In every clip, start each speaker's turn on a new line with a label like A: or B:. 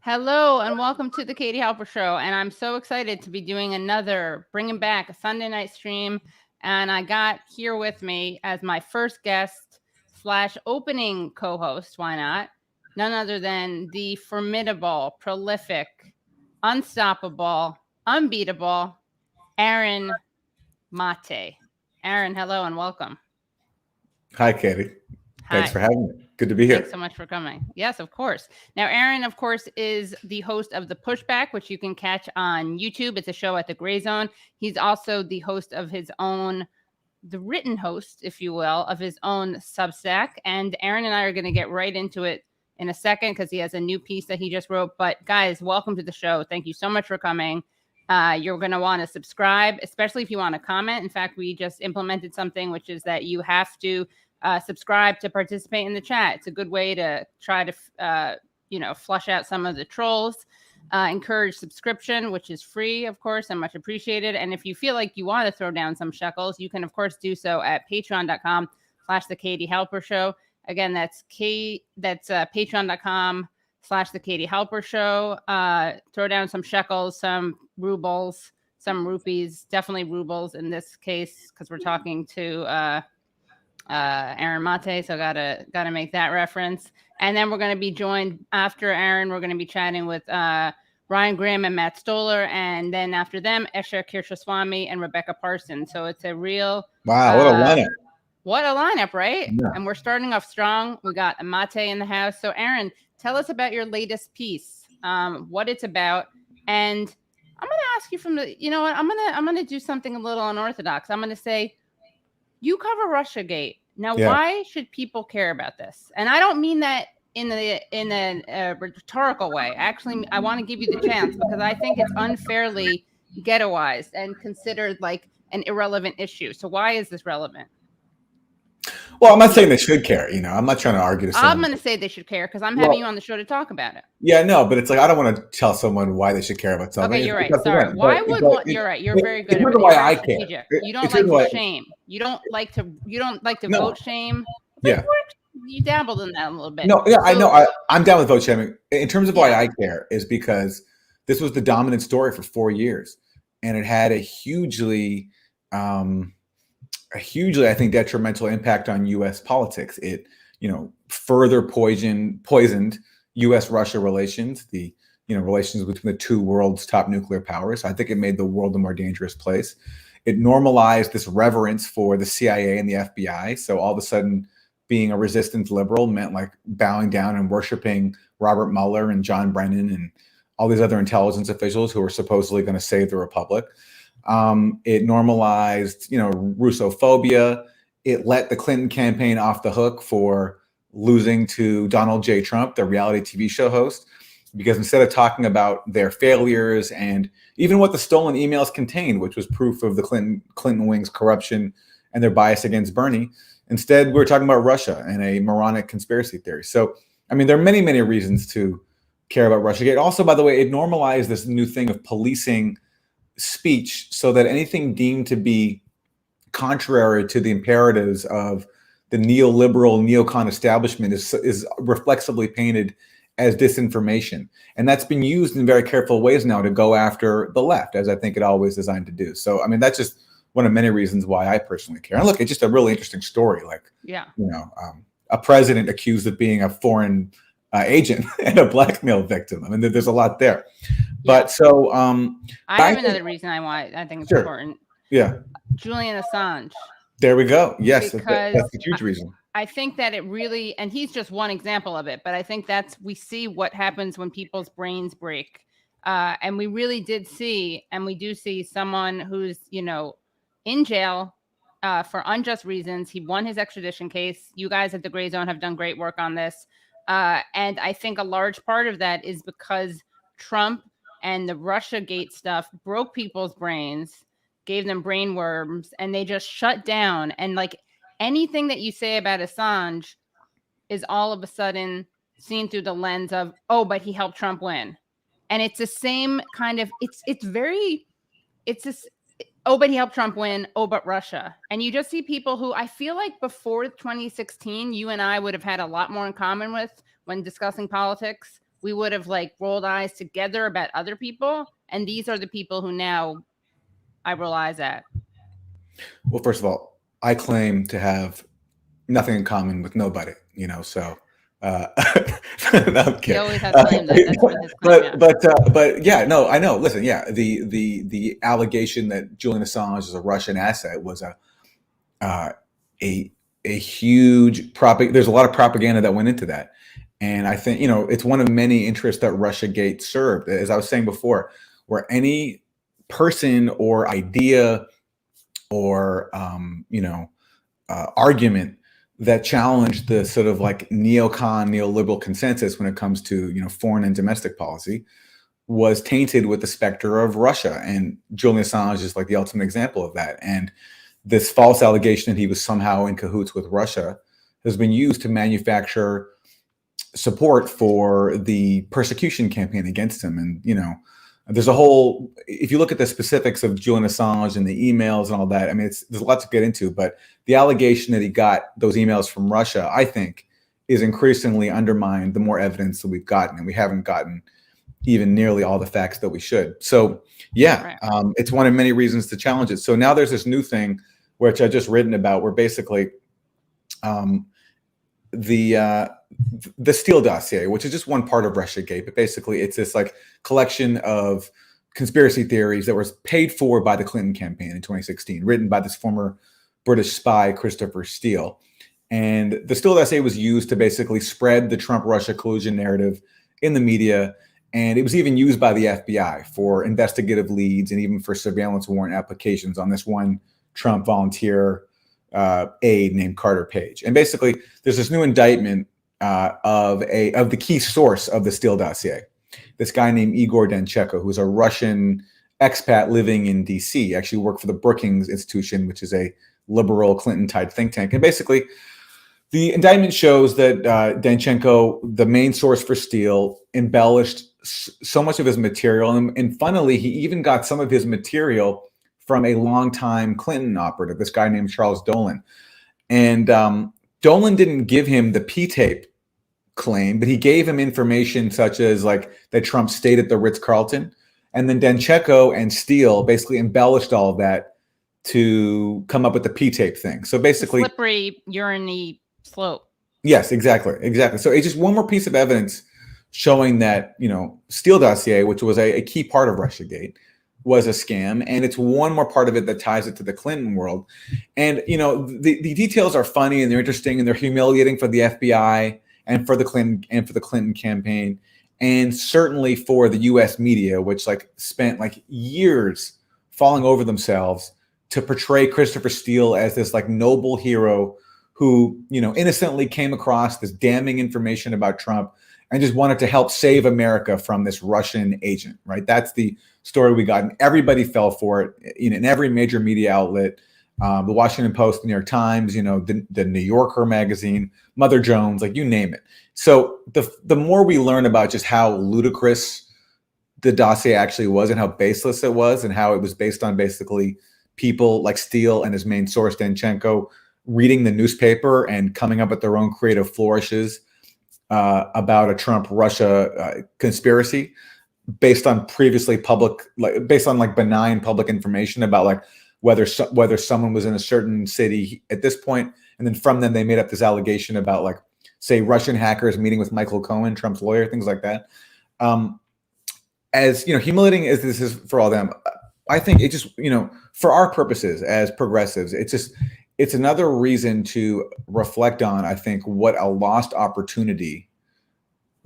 A: Hello and welcome to the Katie Halper Show. And I'm so excited to be doing bringing back a Sunday night stream. And I got here with me as my first guest / opening co-host, why not? None other than the formidable, prolific, unstoppable, unbeatable Aaron Mate. Aaron, hello and welcome.
B: Hi, Katie. Thanks
A: Hi.
B: for having me. Good to be
A: Thanks
B: here.
A: so much for coming. Yes, of course. Now, Aaron, of course, is the host of The Pushback, which you can catch on YouTube. It's a show at the Gray Zone. He's also the host of his own, the written host, if you will, of his own Substack. And Aaron and I are going to get right into it in a second because he has a new piece that he just wrote. But guys, welcome to the show. Thank you so much for coming. You're going to want to subscribe, especially if you want to comment. In fact, we just implemented something, which is that you have to subscribe to participate in the chat. It's a good way to try to, flush out some of the trolls. Encourage subscription, which is free, of course, and much appreciated. And if you feel like you want to throw down some shekels, you can, of course, do so at patreon.com/the Katie Halper Show. Again, that's patreon.com/the Katie Halper Show. Throw down some shekels, some rubles, some rupees, definitely rubles in this case, because we're talking to Aaron Mate, so gotta make that reference. And then we're going to be joined after Aaron. We're going to be chatting with Ryan Graham and Matt Stoller, and then after them, Esha Krishnaswamy and Rebecca Parson. So it's a real
B: Wow, what a lineup!
A: What a lineup, right?
B: Yeah.
A: And we're starting off strong. We got Mate in the house. So Aaron, tell us about your latest piece, what it's about, and I'm going to ask you from the. You know what? I'm gonna do something a little unorthodox. I'm going to say, you cover Russiagate. Now, why should people care about this? And I don't mean that in a rhetorical way. Actually, I want to give you the chance because I think it's unfairly ghettoized and considered like an irrelevant issue. So why is this relevant?
B: Well, I'm not saying they should care. I'm not trying to argue to someone.
A: I'm going to say they should care because I'm having you on the show to talk about it.
B: Yeah, no, but it's like I don't want to tell someone why they should care about something.
A: Okay, you're right. Sorry. Why would you're right. You're very good.
B: At why I care.
A: You don't like to shame. You don't like to vote shame.
B: Yeah.
A: You dabbled in that a little bit.
B: No, yeah, I know. I'm down with vote shaming. In terms of why I care is because this was the dominant story for 4 years, and it had a hugely, I think, detrimental impact on U.S. politics. It, further poisoned U.S.-Russia relations, the relations between the two world's top nuclear powers. I think it made the world a more dangerous place. It normalized this reverence for the CIA and the FBI. So all of a sudden, being a resistance liberal meant like bowing down and worshiping Robert Mueller and John Brennan and all these other intelligence officials who are supposedly going to save the republic. It normalized, Russophobia. It let the Clinton campaign off the hook for losing to Donald J. Trump, the reality TV show host, because instead of talking about their failures and even what the stolen emails contained, which was proof of the Clinton wing's corruption and their bias against Bernie, instead we're talking about Russia and a moronic conspiracy theory. So, I mean, there are many, many reasons to care about Russiagate. Also, by the way, it normalized this new thing of policing speech so that anything deemed to be contrary to the imperatives of the neoliberal neocon establishment is reflexively painted as disinformation. And that's been used in very careful ways now to go after the left, as I think it always designed to do. So, I mean, that's just one of many reasons why I personally care. And look, it's just a really interesting story. Like, a president accused of being a foreign agent and a blackmail victim. I mean, there's a lot there. But so
A: I have another reason I think it's important.
B: Yeah.
A: Julian Assange.
B: There we go. Yes, that's a huge reason.
A: I think that it really, and he's just one example of it, but I think we see what happens when people's brains break. And we really did see, and we do see someone who's, in jail for unjust reasons. He won his extradition case. You guys at the Gray Zone have done great work on this. And I think a large part of that is because Trump and the Russiagate stuff broke people's brains, gave them brain worms, and they just shut down. And like anything that you say about Assange is all of a sudden seen through the lens of, oh, but he helped Trump win. And it's the same kind of, it's this, oh, but he helped Trump win. Oh, but Russia. And you just see people who I feel like before 2016, you and I would have had a lot more in common with when discussing politics. we would have like rolled eyes together about other people. And these are the people who now I roll eyes at.
B: Well, first of all, I claim to have nothing in common with nobody, so no, I'm
A: He
B: kidding.
A: always has claimed that. That's been his claim. Yeah.
B: But yeah, no, I know. Listen, yeah, the allegation that Julian Assange is a Russian asset was a huge there's a lot of propaganda that went into that. And I think, it's one of many interests that Russiagate served. As I was saying before, where any person or idea or, argument that challenged the sort of like neocon, neoliberal consensus when it comes to, foreign and domestic policy was tainted with the specter of Russia. And Julian Assange is like the ultimate example of that. And this false allegation that he was somehow in cahoots with Russia has been used to manufacture support for the persecution campaign against him. And, there's a whole, if you look at the specifics of Julian Assange and the emails and all that, I mean, there's a lot to get into, but the allegation that he got those emails from Russia, I think, is increasingly undermined the more evidence that we've gotten, and we haven't gotten even nearly all the facts that we should. So yeah, right. It's one of many reasons to challenge it. So now there's this new thing, which I just written about, where basically the Steele dossier, which is just one part of Russiagate, but basically it's this like collection of conspiracy theories that was paid for by the Clinton campaign in 2016, written by this former British spy, Christopher Steele. And the Steele dossier was used to basically spread the Trump-Russia collusion narrative in the media. And it was even used by the FBI for investigative leads and even for surveillance warrant applications on this one Trump volunteer aide named Carter Page. And basically, there's this new indictment of the key source of the Steele dossier, this guy named Igor Danchenko, who's a Russian expat living in D.C., actually worked for the Brookings Institution, which is a liberal Clinton-type think tank. And basically, the indictment shows that Danchenko, the main source for Steele, embellished so much of his material. And funnily, he even got some of his material from a longtime Clinton operative, this guy named Charles Dolan. And Dolan didn't give him the P-tape claim, but he gave him information such as like that Trump stayed at the Ritz-Carlton. And then Danchenko and Steele basically embellished all of that to come up with the P-tape thing. So basically,
A: slippery, urine-y slope.
B: Yes, exactly. So it's just one more piece of evidence showing that, Steele dossier, which was a key part of Russiagate, was a scam. And it's one more part of it that ties it to the Clinton world. And, the details are funny and they're interesting and they're humiliating for the FBI and for the Clinton campaign. And certainly for the US media, which spent years falling over themselves to portray Christopher Steele as this noble hero who, innocently came across this damning information about Trump and just wanted to help save America from this Russian agent, right? That's the story we got. And everybody fell for it in every major media outlet, the Washington Post, the New York Times, the New Yorker magazine, Mother Jones, you name it. So the more we learn about just how ludicrous the dossier actually was and how baseless it was and how it was based on basically people like Steele and his main source, Danchenko, reading the newspaper and coming up with their own creative flourishes about a Trump-Russia conspiracy based on previously based on benign public information about whether someone was in a certain city at this point, and then from them they made up this allegation about say Russian hackers meeting with Michael Cohen, Trump's lawyer, things like that. As humiliating as this is for all them, I think it just for our purposes as progressives, it's another reason to reflect on, I think, what a lost opportunity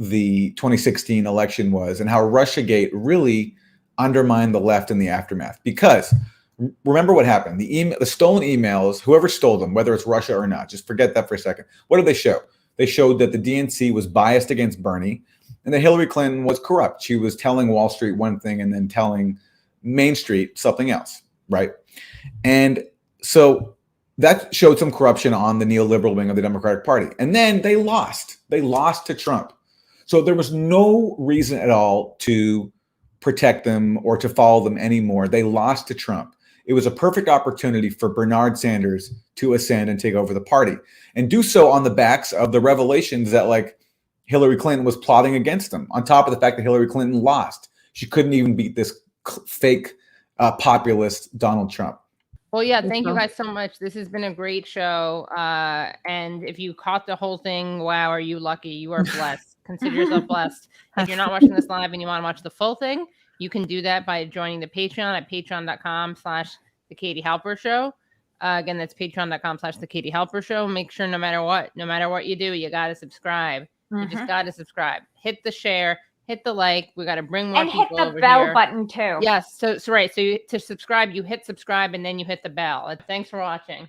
B: the 2016 election was and how Russiagate really undermined the left in the aftermath. Because remember what happened. The stolen emails, whoever stole them, whether it's Russia or not, just forget that for a second. What did they show? They showed that the DNC was biased against Bernie and that Hillary Clinton was corrupt. She was telling Wall Street one thing and then telling Main Street something else, right? And so that showed some corruption on the neoliberal wing of the Democratic Party. And then they lost. They lost to Trump. So there was no reason at all to protect them or to follow them anymore. They lost to Trump. It was a perfect opportunity for Bernard Sanders to ascend and take over the party and do so on the backs of the revelations that Hillary Clinton was plotting against him, on top of the fact that Hillary Clinton lost. She couldn't even beat this fake populist Donald Trump.
A: Well, yeah, thank you guys so much. This has been a great show. And if you caught the whole thing, wow, are you lucky? You are blessed. Consider yourself blessed. If you're not watching this live and you want to watch the full thing, you can do that by joining the Patreon at patreon.com/The Katie Halper Show. Again, that's patreon.com/The Katie Halper Show. Make sure no matter what you do, you got to subscribe. You just got to subscribe. Hit the share. Hit the like. We got to bring more people over here.
C: And hit the bell button too.
A: Yes. So right. So to subscribe, you hit subscribe and then you hit the bell. Thanks for watching.